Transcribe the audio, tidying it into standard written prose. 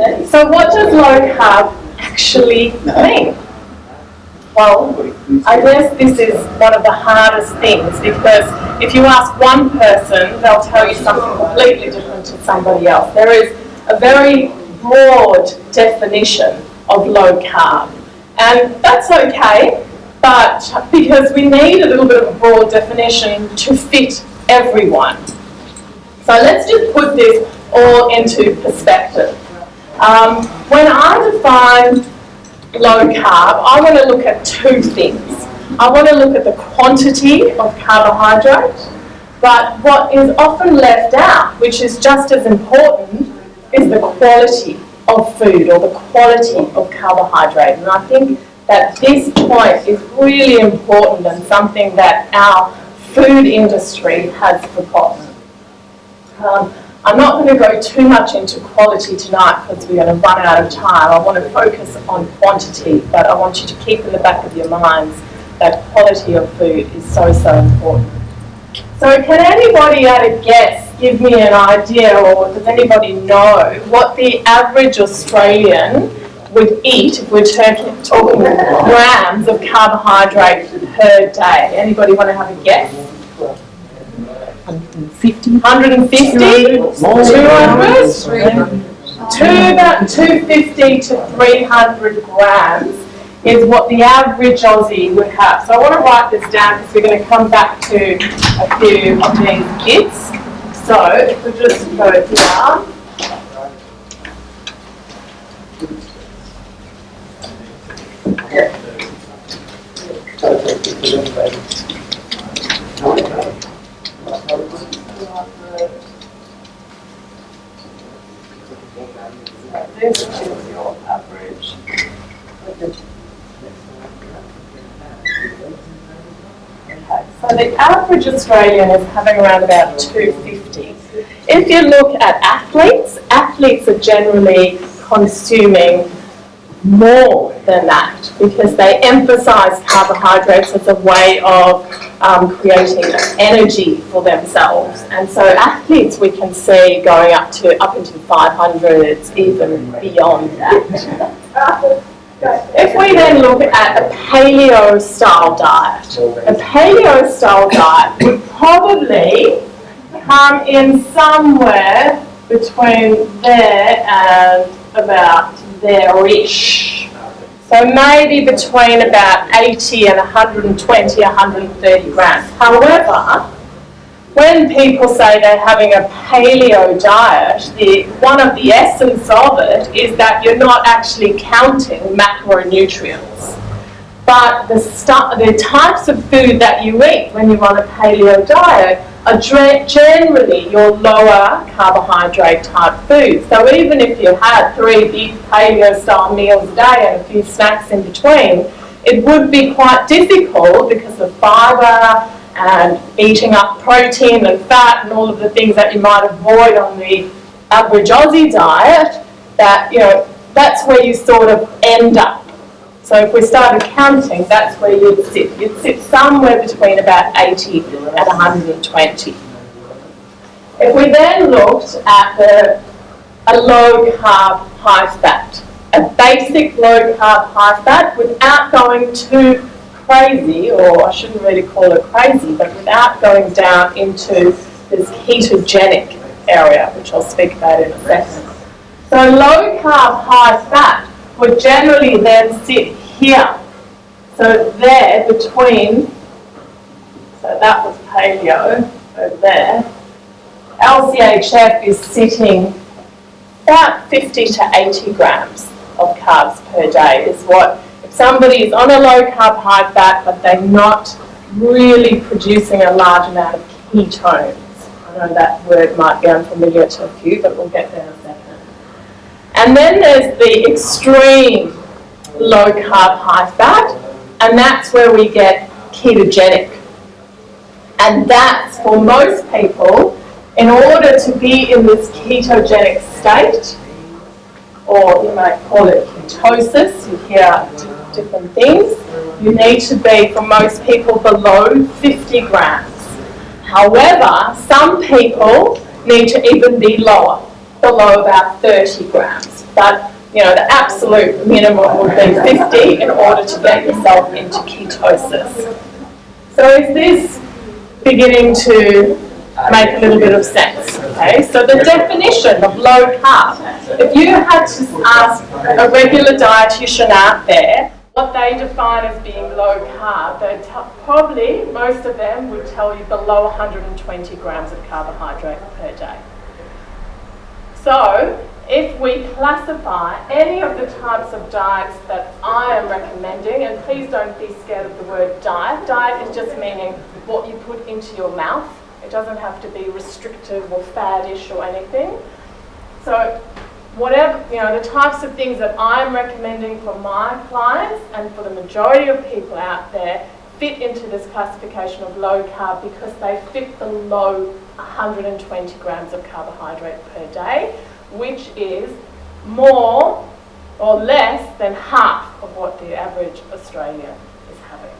So what does low carb actually mean? Well, I guess this is one of the hardest things, because if you ask one person, they'll tell you something completely different to somebody else. There is a very broad definition of low carb, and that's okay, but because we need a little bit of a broad definition to fit everyone. So let's just put this all into perspective. When I define low carb, I want to look at two things. I want to look at the quantity of carbohydrate, but what is often left out, which is just as important, is the quality of food, or the quality of carbohydrate. And I think that this point is really important and something that our food industry has forgotten. I'm not going to go too much into quality tonight because we're going to run out of time. I want to focus on quantity, but I want you to keep in the back of your minds that quality of food is so, so important. So can anybody at a guess give me an idea, or does anybody know what the average Australian would eat if we're talking grams of carbohydrate per day? Anybody want to have a guess? 150? 150? 200? About 250 to 300 grams is what the average Aussie would have. So I want to write this down because we're going to come back to a few of these bits. So if we just go here. This is your average. Okay, so the average Australian is having around about 250. If you look at athletes are generally consuming more than that because they emphasize carbohydrates as a way of creating energy for themselves. And so athletes we can see going up into 500s, even beyond that. If we then look at a paleo-style diet, a paleo-style diet would probably come in somewhere between there and about there-ish. So maybe between about 80 and 120, 130 grams. However, when people say they're having a paleo diet, one of the essence of it is that you're not actually counting macronutrients. But the types of food that you eat when you're on a paleo diet are generally your lower carbohydrate type food. So even if you had 3 big paleo style meals a day and a few snacks in between, it would be quite difficult because of fibre and eating up protein and fat and all of the things that you might avoid on the average Aussie diet, that, you know, that's where you sort of end up. So if we started counting, that's where you'd sit. You'd sit somewhere between about 80 and 120. If we then looked at a low carb, high fat, a basic low carb, high fat without going too crazy, or I shouldn't really call it crazy, but without going down into this ketogenic area, which I'll speak about in a second. So low carb, high fat would generally then sit here. So there between, so that was paleo over there. LCHF is sitting about 50 to 80 grams of carbs per day is what, if somebody is on a low carb, high fat, but they're not really producing a large amount of ketones. I know that word might be unfamiliar to a few, but we'll get there in a second. And then there's the extreme low carb, high fat, and that's where we get ketogenic. And that's, for most people, in order to be in this ketogenic state, or you might call it ketosis, you hear different things, you need to be, for most people, below 50 grams. However, some people need to even be lower, below about 30 grams. but you know, the absolute minimum would be 50 in order to get yourself into ketosis. So is this beginning to make a little bit of sense? Okay, so the definition of low carb, if you had to ask a regular dietitian out there what they define as being low carb, they'd probably, most of them would tell you below 120 grams of carbohydrate per day. So if we classify any of the types of diets that I am recommending, and please don't be scared of the word diet. Diet is just meaning what you put into your mouth. It doesn't have to be restrictive or faddish or anything. So whatever, you know, the types of things that I'm recommending for my clients and for the majority of people out there fit into this classification of low carb because they fit below 120 grams of carbohydrate per day, which is more or less than half of what the average Australian is having.